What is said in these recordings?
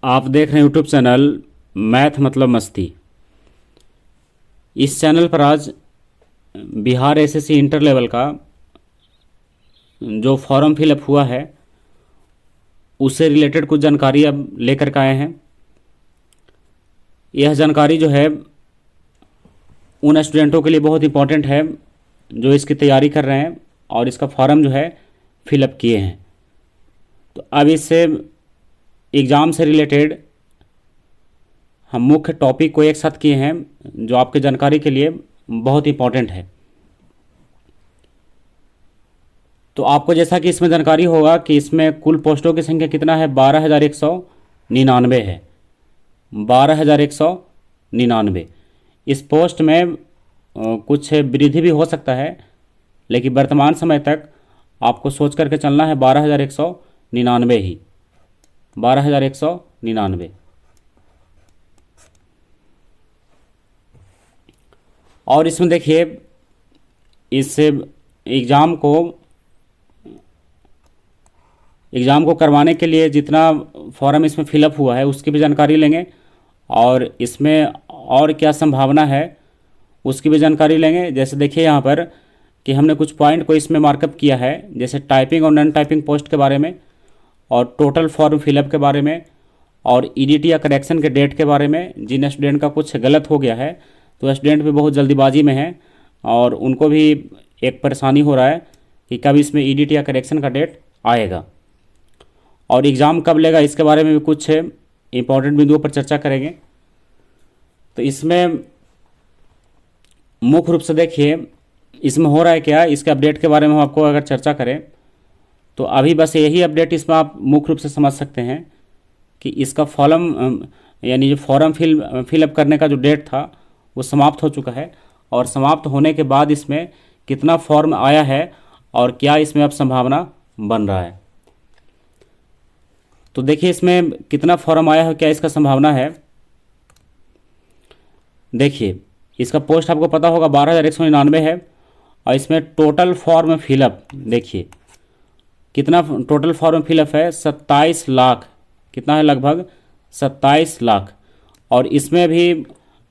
आप देख रहे हैं यूट्यूब चैनल मैथ मतलब मस्ती। इस चैनल पर आज बिहार एसएससी इंटर लेवल का जो फॉर्म फिलअप हुआ है उससे रिलेटेड कुछ जानकारी अब लेकर के आए हैं। यह जानकारी जो है उन स्टूडेंटों के लिए बहुत इंपॉर्टेंट है जो इसकी तैयारी कर रहे हैं और इसका फॉर्म जो है फिलअप किए हैं। तो अब इससे एग्ज़ाम से रिलेटेड हम मुख्य टॉपिक को एक साथ किए हैं जो आपके जानकारी के लिए बहुत इंपॉर्टेंट है। तो आपको जैसा कि इसमें जानकारी होगा कि इसमें कुल पोस्टों की संख्या कितना है, 12,199 है। 12,199। इस पोस्ट में कुछ वृद्धि भी हो सकता है, लेकिन वर्तमान समय तक आपको सोच करके चलना है 12,199 ही, 12,199। और इसमें देखिए इस एग्ज़ाम को करवाने के लिए जितना फॉर्म इसमें फिलअप हुआ है उसकी भी जानकारी लेंगे और इसमें और क्या संभावना है उसकी भी जानकारी लेंगे। जैसे देखिए यहाँ पर कि हमने कुछ पॉइंट को इसमें मार्कअप किया है, जैसे टाइपिंग और नॉन टाइपिंग पोस्ट के बारे में और टोटल फॉर्म फिलअप के बारे में और ईडीटी या करेक्शन के डेट के बारे में। जिन स्टूडेंट का कुछ गलत हो गया है तो स्टूडेंट भी बहुत जल्दीबाजी में है और उनको भी एक परेशानी हो रहा है कि कब इसमें ईडीटी या करेक्शन का डेट आएगा और एग्ज़ाम कब लेगा, इसके बारे में भी कुछ इंपॉर्टेंट बिंदुओं पर चर्चा करेंगे। तो इसमें मुख्य रूप से देखिए इसमें हो रहा है क्या, इसके अपडेट के बारे में हम आपको अगर चर्चा करें तो अभी बस यही अपडेट इसमें आप मुख्य रूप से समझ सकते हैं कि इसका फॉर्म यानी जो फॉर्म फिलअप करने का जो डेट था वो समाप्त हो चुका है और समाप्त होने के बाद इसमें कितना फॉर्म आया है और क्या इसमें अब संभावना बन रहा है। तो देखिए इसमें कितना फॉर्म आया है, क्या इसका संभावना है। देखिए इसका पोस्ट आपको पता होगा 12,199 है और इसमें टोटल फॉर्म फिलअप देखिए कितना टोटल फॉर्म फिलअप है, 27 लाख। कितना है, लगभग 27 लाख। और इसमें भी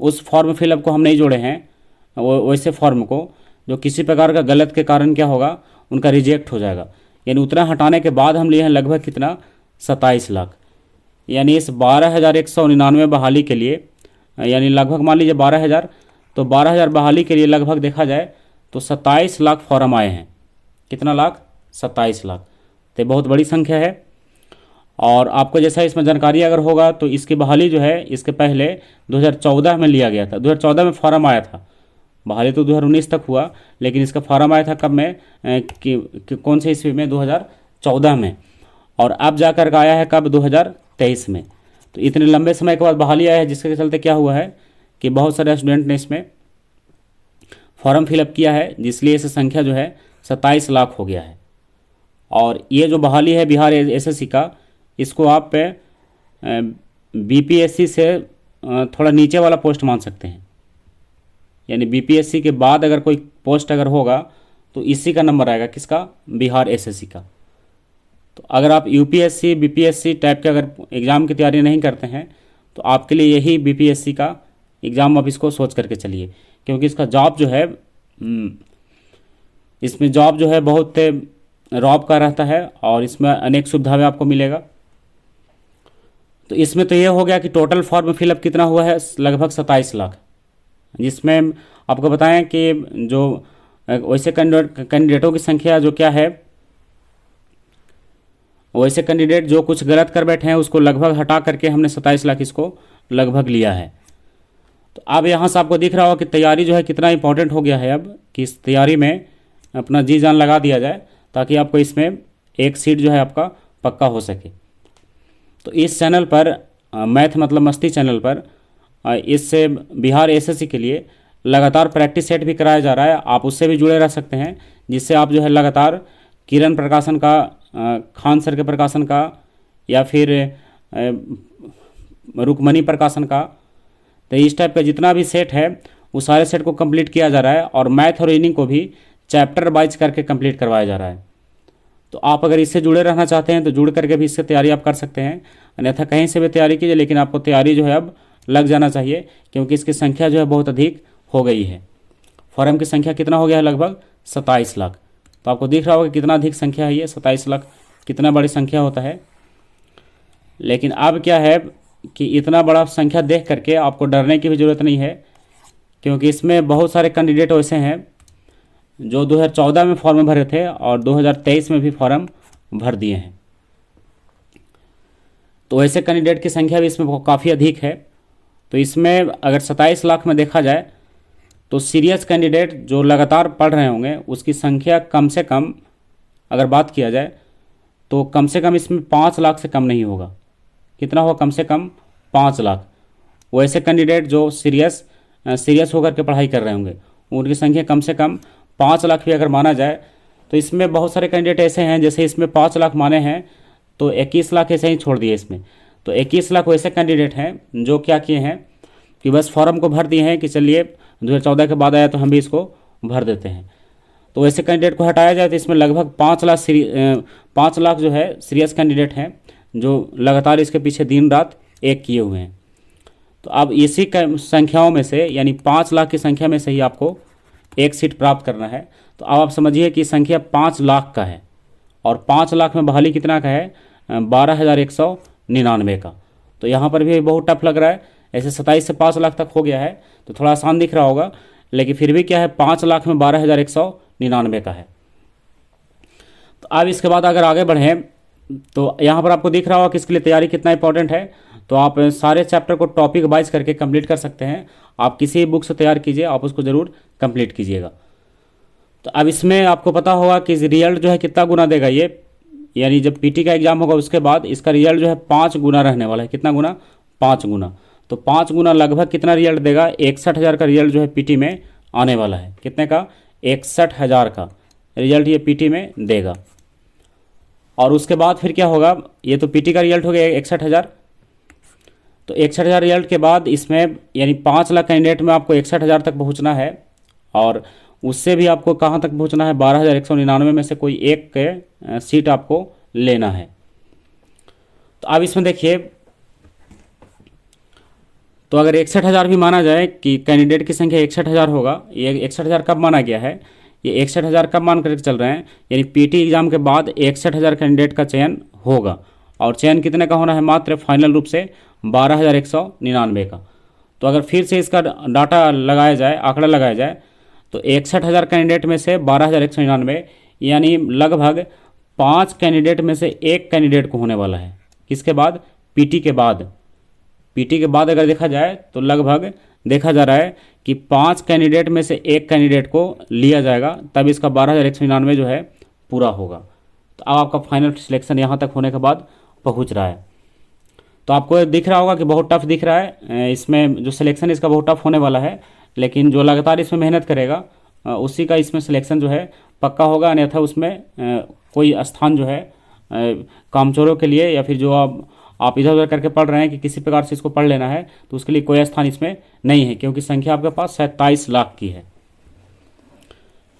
उस फॉर्म फिलअप को हम नहीं जोड़े हैं, वैसे फॉर्म को जो किसी प्रकार का गलत के कारण क्या होगा उनका रिजेक्ट हो जाएगा। यानी उतना हटाने के बाद हम लिए हैं लगभग कितना, 27 लाख। यानी इस 12,199 बहाली के लिए यानी लगभग मान लीजिए 12,000, तो 12,000 बहाली के लिए लगभग देखा जाए तो 27 लाख फॉर्म आए हैं। कितना लाख, 27 लाख। तो बहुत बड़ी संख्या है। और आपको जैसा इसमें जानकारी अगर होगा तो इसकी बहाली जो है इसके पहले 2014 में लिया गया था। 2014 में फॉर्म आया था, बहाली तो 2019 तक हुआ, लेकिन इसका फॉर्म आया था कब में कि कौन से ईस्वी में, 2014 में। और अब जाकर आया है कब, 2023 में। तो इतने लंबे समय के बाद बहाली आया है, जिसके चलते क्या हुआ है कि बहुत सारे स्टूडेंट ने इसमें फॉर्म फिलअप किया है, जिसलिए इस संख्या जो है 27 लाख हो गया है। और ये जो बहाली है बिहार एसएससी का, इसको आप बीपीएससी से थोड़ा नीचे वाला पोस्ट मान सकते हैं। यानी बीपीएससी के बाद अगर कोई पोस्ट अगर होगा तो इसी का नंबर आएगा, किसका, बिहार एसएससी का। तो अगर आप यूपीएससी बीपीएससी टाइप के अगर एग्ज़ाम की तैयारी नहीं करते हैं तो आपके लिए यही बीपीएससी का एग्ज़ाम आप इसको सोच करके चलिए, क्योंकि इसका जॉब जो है इसमें जॉब जो है बहुत रॉब का रहता है और इसमें अनेक सुविधाएं आपको मिलेगा। तो इसमें तो ये हो गया कि टोटल फॉर्म फिलअप कितना हुआ है, लगभग 27 लाख। जिसमें आपको बताएं कि जो वैसे कैंडिडेटों की संख्या जो क्या है, वैसे कैंडिडेट जो कुछ गलत कर बैठे हैं उसको लगभग हटा करके हमने 27 लाख इसको लगभग लिया है। तो अब यहाँ से आपको दिख रहा होगा कि तैयारी जो है कितना इंपॉर्टेंट हो गया है अब, कि इस तैयारी में अपना जी जान लगा दिया जाए ताकि आपको इसमें एक सीट जो है आपका पक्का हो सके। तो इस चैनल पर मैथ मतलब मस्ती चैनल पर इससे बिहार एसएससी के लिए लगातार प्रैक्टिस सेट भी कराया जा रहा है। आप उससे भी जुड़े रह सकते हैं, जिससे आप जो है लगातार किरण प्रकाशन का, खान सर के प्रकाशन का या फिर रुकमणी प्रकाशन का, तो इस टाइप का जितना भी सेट है वो सारे सेट को कंप्लीट किया जा रहा है। और मैथ और रीजनिंग को भी चैप्टर वाइज करके कंप्लीट करवाया जा रहा है। तो आप अगर इससे जुड़े रहना चाहते हैं तो जुड़ करके भी इससे तैयारी आप कर सकते हैं, अन्यथा कहीं से भी तैयारी कीजिए, लेकिन आपको तैयारी जो है अब लग जाना चाहिए, क्योंकि इसकी संख्या जो है बहुत अधिक हो गई है। फॉर्म की संख्या कितना हो गया है? लगभग 27 लाख। तो आपको दिख रहा होगा कितना अधिक संख्या है ये, 27 लाख कितना बड़ी संख्या होता है। लेकिन अब क्या है कि इतना बड़ा संख्या देख करके आपको डरने की भी ज़रूरत नहीं है, क्योंकि इसमें बहुत सारे कैंडिडेट ऐसे हैं जो 2014 में फॉर्म भरे थे और 2023 में भी फॉर्म भर दिए हैं। तो ऐसे कैंडिडेट की संख्या भी इसमें काफ़ी अधिक है। तो इसमें अगर 27 लाख में देखा जाए तो सीरियस कैंडिडेट जो लगातार पढ़ रहे होंगे उसकी संख्या कम से कम अगर बात किया जाए तो कम से कम इसमें 5 लाख से कम नहीं होगा। कितना होगा? कम से कम 5 लाख। वो ऐसे कैंडिडेट जो सीरियस होकर के पढ़ाई कर रहे होंगे उनकी संख्या कम से कम 5 लाख भी अगर माना जाए तो इसमें बहुत सारे कैंडिडेट ऐसे हैं, जैसे इसमें 5 लाख माने हैं तो 21 लाख ऐसे ही छोड़ दिए इसमें। तो 21 लाख वैसे कैंडिडेट हैं जो क्या किए हैं कि बस फॉर्म को भर दिए हैं कि चलिए 2014 के बाद आया तो हम भी इसको भर देते हैं। तो वैसे कैंडिडेट को हटाया जाए तो इसमें लगभग 5 लाख जो है सीरियस कैंडिडेट हैं जो लगातार इसके पीछे दिन रात एक किए हुए हैं। तो अब इसी संख्याओं में से यानी 5 लाख की संख्या में से ही आपको एक सीट प्राप्त करना है। तो अब आप समझिए कि संख्या 5 लाख का है और 5 लाख में बहाली कितना का है? 12,199 का। तो यहाँ पर भी बहुत टफ लग रहा है। ऐसे 27 से 5 लाख तक हो गया है तो थोड़ा आसान दिख रहा होगा, लेकिन फिर भी क्या है 5 लाख में 12,199 का है। तो अब इसके बाद अगर आगे बढ़ें तो यहाँ पर आपको दिख रहा होगा कि इसके लिए तैयारी कितना इंपॉर्टेंट है। तो आप सारे चैप्टर को टॉपिक वाइज करके कंप्लीट कर सकते हैं। आप किसी बुक से तैयार कीजिए, आप उसको ज़रूर कंप्लीट कीजिएगा। तो अब इसमें आपको पता होगा कि रिजल्ट जो है कितना गुना देगा ये, यानी जब पीटी का एग्ज़ाम होगा उसके बाद इसका रिजल्ट जो है 5 गुना रहने वाला है। कितना गुना? 5 गुना। तो 5 गुना लगभग कितना रिजल्ट देगा? 61,000 का रिजल्ट जो है पीटी में आने वाला है। कितने का? 61,000 का रिजल्ट ये पीटी में देगा। और उसके बाद फिर क्या होगा? ये तो पीटी का रिजल्ट हो गया 61,000। तो 61,000 रिजल्ट के बाद इसमें यानी 5 लाख कैंडिडेट में आपको 61,000 तक पहुंचना है, और उससे भी आपको कहाँ तक पहुंचना है? 12,199 में से कोई एक सीट आपको लेना है। तो अब इसमें देखिए, तो अगर 61,000 भी माना जाए कि कैंडिडेट की संख्या 61,000 होगा, ये 61,000 कब माना गया है? ये 61,000 कब मान करके चल रहे हैं? यानी पीटी एग्जाम के बाद 61,000 कैंडिडेट का चयन होगा, और चयन कितने का होना है? मात्र फाइनल रूप से 12,199 का। तो अगर फिर से इसका डाटा लगाया जाए, आंकड़ा लगाया जाए, तो 61,000 कैंडिडेट में से 12,199 यानी लगभग 5 कैंडिडेट में से एक कैंडिडेट को होने वाला है। किसके बाद? पीटी के बाद। पीटी के बाद अगर देखा जाए तो लगभग देखा जा रहा है कि 5 कैंडिडेट में से एक कैंडिडेट को लिया जाएगा, तब इसका 12,199 जो है पूरा होगा। तो अब आपका फाइनल सिलेक्शन यहाँ तक होने के बाद पहुँच रहा है। तो आपको दिख रहा होगा कि बहुत टफ दिख रहा है, इसमें जो सिलेक्शन इसका बहुत टफ होने वाला है, लेकिन जो लगातार इसमें मेहनत करेगा उसी का इसमें सिलेक्शन जो है पक्का होगा। अन्यथा उसमें कोई स्थान जो है कामचोरों के लिए, या फिर जो आप इधर उधर करके पढ़ रहे हैं कि किसी प्रकार से इसको पढ़ लेना है, तो उसके लिए कोई स्थान इसमें नहीं है, क्योंकि संख्या आपके पास 27 लाख की है।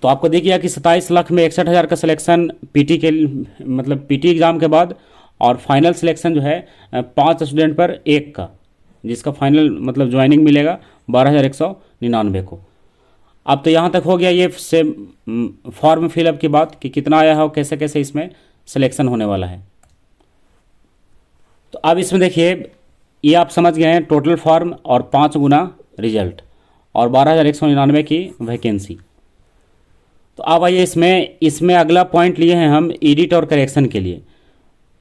तो आपको देखिए कि 27 लाख में 61,000 का सिलेक्शन पीटी के मतलब पीटी एग्ज़ाम के बाद, और फाइनल सिलेक्शन जो है 5 स्टूडेंट पर एक का, जिसका फाइनल मतलब ज्वाइनिंग मिलेगा 12,199 को। अब तो यहाँ तक हो गया ये से फॉर्म फिलअप की बात कि कितना आया है और कैसे कैसे इसमें सिलेक्शन होने वाला है। तो अब इसमें देखिए, ये आप समझ गए हैं टोटल फॉर्म और 5 गुना रिजल्ट और 12,199 की वैकेंसी। तो अब आइए इसमें अगला पॉइंट लिए हैं हम एडिट और करेक्शन के लिए।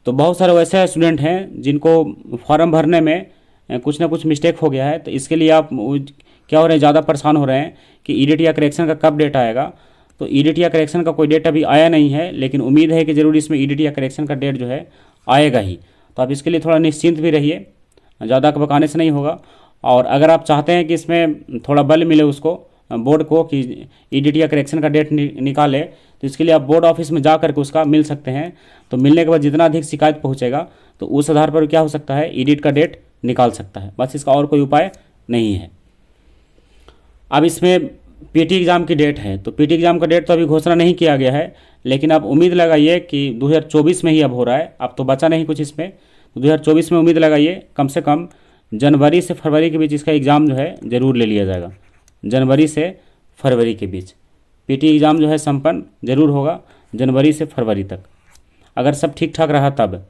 तो बहुत सारे वैसे स्टूडेंट हैं जिनको फॉर्म भरने में कुछ ना कुछ मिस्टेक हो गया है, तो इसके लिए आप क्या हो रहे हैं, ज़्यादा परेशान हो रहे हैं कि एडिट या करेक्शन का कब डेट आएगा। तो एडिट या करेक्शन का कोई डेट अभी आया नहीं है, लेकिन उम्मीद है कि ज़रूर इसमें एडिट या करेक्शन का डेट जो है आएगा ही। तो आप इसके लिए थोड़ा निश्चिंत भी रहिए, ज़्यादा बकाने से नहीं होगा। और अगर आप चाहते हैं कि इसमें थोड़ा बल मिले उसको बोर्ड को कि एडिट या करेक्शन का डेट निकाले, तो इसके लिए आप बोर्ड ऑफिस में जा करके उसका मिल सकते हैं। तो मिलने के बाद जितना अधिक शिकायत पहुंचेगा तो उस आधार पर क्या हो सकता है, एडिट का डेट निकाल सकता है। बस इसका और कोई उपाय नहीं है। अब इसमें पीटी एग्ज़ाम की डेट है, तो पीटी एग्ज़ाम का डेट तो अभी घोषणा नहीं किया गया है, लेकिन आप उम्मीद लगाइए कि 2024 में ही अब हो रहा है, अब तो बचा नहीं कुछ इसमें। तो 2024 में उम्मीद लगाइए, कम से कम जनवरी से फरवरी के बीच इसका एग्ज़ाम जो है ज़रूर ले लिया जाएगा। जनवरी से फरवरी के बीच पीटी एग्ज़ाम जो है संपन्न ज़रूर होगा, जनवरी से फरवरी तक, अगर सब ठीक ठाक रहा तब।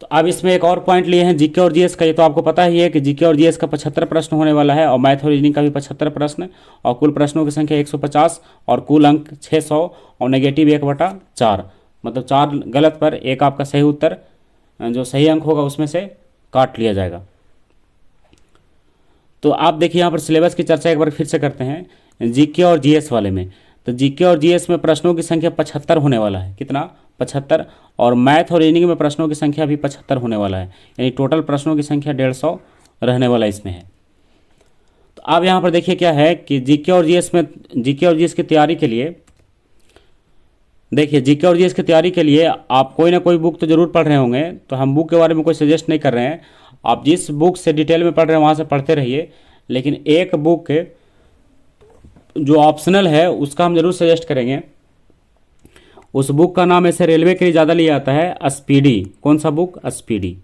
तो अब इसमें एक और पॉइंट लिए हैं जीके और जीएस का। ये तो आपको पता ही है कि जीके और जीएस का 75 प्रश्न होने वाला है, और मैथ और रीजनिंग का भी 75 प्रश्न, और कुल प्रश्नों की संख्या 150, और कुल अंक 600, और नेगेटिव 1/4, मतलब 4 गलत पर एक आपका सही उत्तर, जो सही अंक होगा उसमें से काट लिया जाएगा। तो आप देखिए यहाँ पर सिलेबस की चर्चा एक बार फिर से करते हैं जीके और जीएस वाले में। तो जीके और जीएस में प्रश्नों की संख्या 75 होने वाला है, कितना 75, और मैथ और रीजनिंग में प्रश्नों की संख्या भी 75 होने वाला है, यानी टोटल प्रश्नों की संख्या 150 रहने वाला इसमें है। तो अब यहाँ पर देखिए क्या है कि जीके और जीएस में, जीके और जीएस की तैयारी के लिए, देखिए जीके और जीएस की तैयारी के लिए आप कोई ना कोई बुक तो जरूर पढ़ रहे होंगे, तो हम बुक के बारे में कोई सजेस्ट नहीं कर रहे हैं। आप जिस बुक से डिटेल में पढ़ रहे हैं वहाँ से पढ़ते रहिए, लेकिन एक बुक जो ऑप्शनल है उसका हम जरूर सजेस्ट करेंगे। उस बुक का नाम ऐसे रेलवे के लिए ज़्यादा लिया जाता है, स्पीडी। कौन सा बुक? स्पीडी।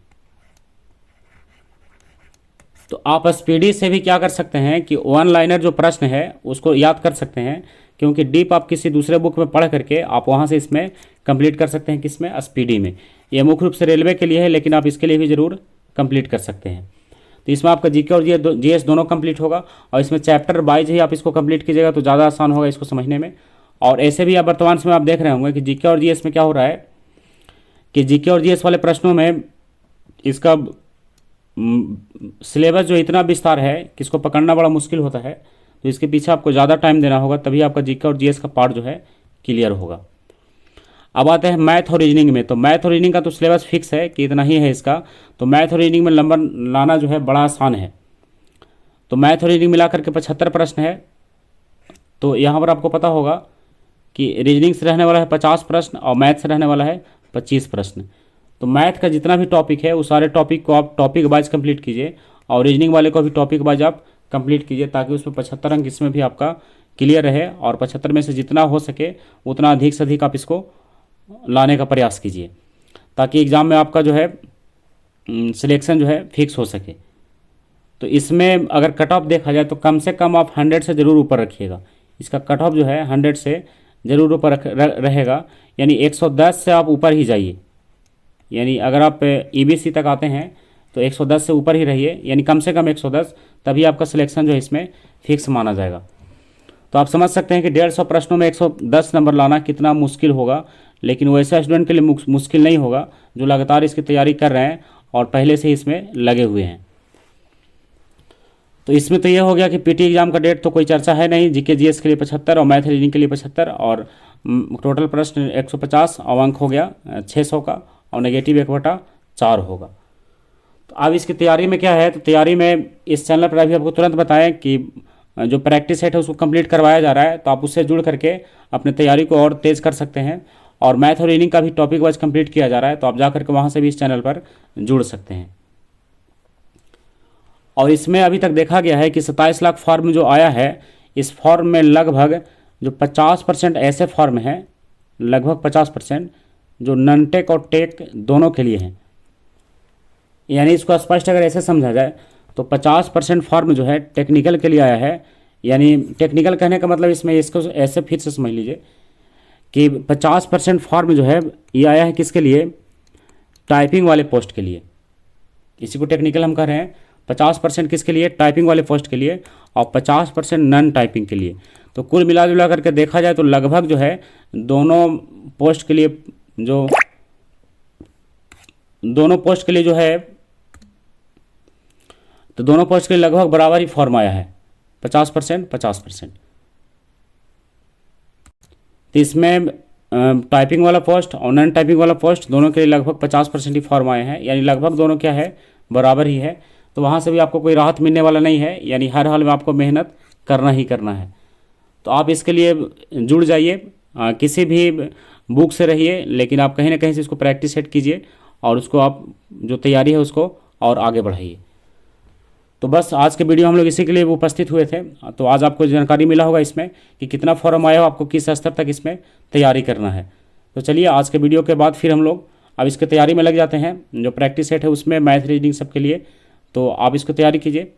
तो आप स्पीडी से भी क्या कर सकते हैं कि वन लाइनर जो प्रश्न है उसको याद कर सकते हैं, क्योंकि डीप आप किसी दूसरे बुक में पढ़ करके आप वहाँ से इसमें कंप्लीट कर सकते हैं। किसमें? स्पीडी में। ये मुख्य रूप से रेलवे के लिए है, लेकिन आप इसके लिए भी ज़रूर कंप्लीट कर सकते हैं। तो इसमें आपका जीके और जीएस दोनों कंप्लीट होगा, और इसमें चैप्टर वाइज ही आप इसको कंप्लीट कीजिएगा तो ज़्यादा आसान होगा इसको समझने में। और ऐसे भी आप वर्तमान समय आप देख रहे होंगे कि जीके और जीएस में क्या हो रहा है कि जीके और जीएस वाले प्रश्नों में इसका सिलेबस जो इतना विस्तार है कि इसको पकड़ना बड़ा मुश्किल होता है। तो इसके पीछे आपको ज़्यादा टाइम देना होगा, तभी आपका जीके और जीएस का पार्ट जो है क्लियर होगा। अब आते हैं मैथ और रीजनिंग में। तो मैथ और रीजनिंग का तो सिलेबस फिक्स है कि इतना ही है इसका। तो मैथ और रीजनिंग में नंबर लाना जो है बड़ा आसान है। तो मैथ और रीजनिंग मिलाकर के 75 प्रश्न है। तो यहाँ पर आपको पता होगा कि रीजनिंग से रहने वाला है 50 प्रश्न, और मैथ से रहने वाला है 25 प्रश्न। तो मैथ का जितना भी टॉपिक है उस सारे टॉपिक को आप टॉपिक वाइज कंप्लीट कीजिए, और रीजनिंग वाले को भी टॉपिक वाइज आप कंप्लीट कीजिए, ताकि उसमें 75 अंक इसमें भी आपका क्लियर रहे। और 75 में से जितना हो सके उतना अधिक से अधिक आप इसको लाने का प्रयास कीजिए, ताकि एग्ज़ाम में आपका जो है सिलेक्शन जो है फिक्स हो सके। तो इसमें अगर कट ऑफ देखा जाए तो कम से कम आप 100 से ज़रूर ऊपर रखिएगा। इसका कट ऑफ जो है 100 से ज़रूर ऊपर रहेगा, यानी 110 से आप ऊपर ही जाइए। यानी अगर आप ईबीसी तक आते हैं तो 110 से ऊपर ही रहिए, यानी कम से कम 110, तभी आपका सिलेक्शन जो है इसमें फिक्स माना जाएगा। तो आप समझ सकते हैं कि 150 प्रश्नों में 110 नंबर लाना कितना मुश्किल होगा, लेकिन वैसे स्टूडेंट के लिए मुश्किल नहीं होगा जो लगातार इसकी तैयारी कर रहे हैं और पहले से ही इसमें लगे हुए हैं। तो इसमें तो ये हो गया कि पीटी एग्जाम का डेट तो कोई चर्चा है नहीं। जीके जीएस के लिए 75 और मैथ रीजनिंग के लिए 75, और टोटल प्रश्न 150, और अंक हो गया 600 का, और नेगेटिव 1/4 होगा। तो अब इसकी तैयारी में क्या है, तो तैयारी में इस चैनल पर अभी आपको तुरंत बताएं कि जो प्रैक्टिस सेट है उसको कंप्लीट करवाया जा रहा है, तो आप उससे जुड़ करके अपने तैयारी को और तेज़ कर सकते हैं। और मैथ और रीजनिंग का भी टॉपिक वाइज कंप्लीट किया जा रहा है, तो आप जा करके वहाँ से भी इस चैनल पर जुड़ सकते हैं। और इसमें अभी तक देखा गया है कि 27 लाख फॉर्म जो आया है, इस फॉर्म में लगभग जो 50% ऐसे फॉर्म हैं, लगभग 50% जो नॉन टेक और टेक दोनों के लिए हैं। यानी इसको स्पष्ट अगर ऐसे समझा जाए तो 50% फॉर्म जो है टेक्निकल के लिए आया है। यानी टेक्निकल कहने का मतलब इसमें इसको ऐसे फिर से समझ लीजिए कि 50% फॉर्म जो है ये आया है किसके लिए? टाइपिंग वाले पोस्ट के लिए। इसी को टेक्निकल हम कह रहे हैं। 50% किसके लिए? टाइपिंग वाले पोस्ट के लिए, और 50% नॉन टाइपिंग के लिए। तो कुल मिला जुला करके देखा जाए तो लगभग जो है दोनों पोस्ट के लिए जो है, तो दोनों पोस्ट के लिए लगभग बराबर ही फॉर्म आया है, 50%, 50%। तो इसमें टाइपिंग वाला पोस्ट और नॉन टाइपिंग वाला पोस्ट दोनों के लिए लगभग 50% ही फॉर्म आए हैं, यानी लगभग दोनों क्या है, बराबर ही है। तो वहाँ से भी आपको कोई राहत मिलने वाला नहीं है, यानी हर हाल में आपको मेहनत करना ही करना है। तो आप इसके लिए जुड़ जाइए, किसी भी बुक से रहिए, लेकिन आप कहीं ना कहीं से इसको प्रैक्टिस सेट कीजिए, और उसको आप जो तैयारी है उसको और आगे बढ़ाइए। तो बस आज के वीडियो हम लोग इसी के लिए उपस्थित हुए थे। तो आज आपको जानकारी मिला होगा इसमें कि कितना फॉर्म आया हो, आपको किस स्तर तक इसमें तैयारी करना है। तो चलिए आज के वीडियो के बाद फिर हम लोग अब इसके तैयारी में लग जाते हैं। जो प्रैक्टिस सेट है उसमें मैथ रीजनिंग सबके लिए, तो आप इसको तैयारी कीजिए।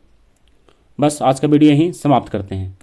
बस आज का वीडियो यहीं समाप्त करते हैं।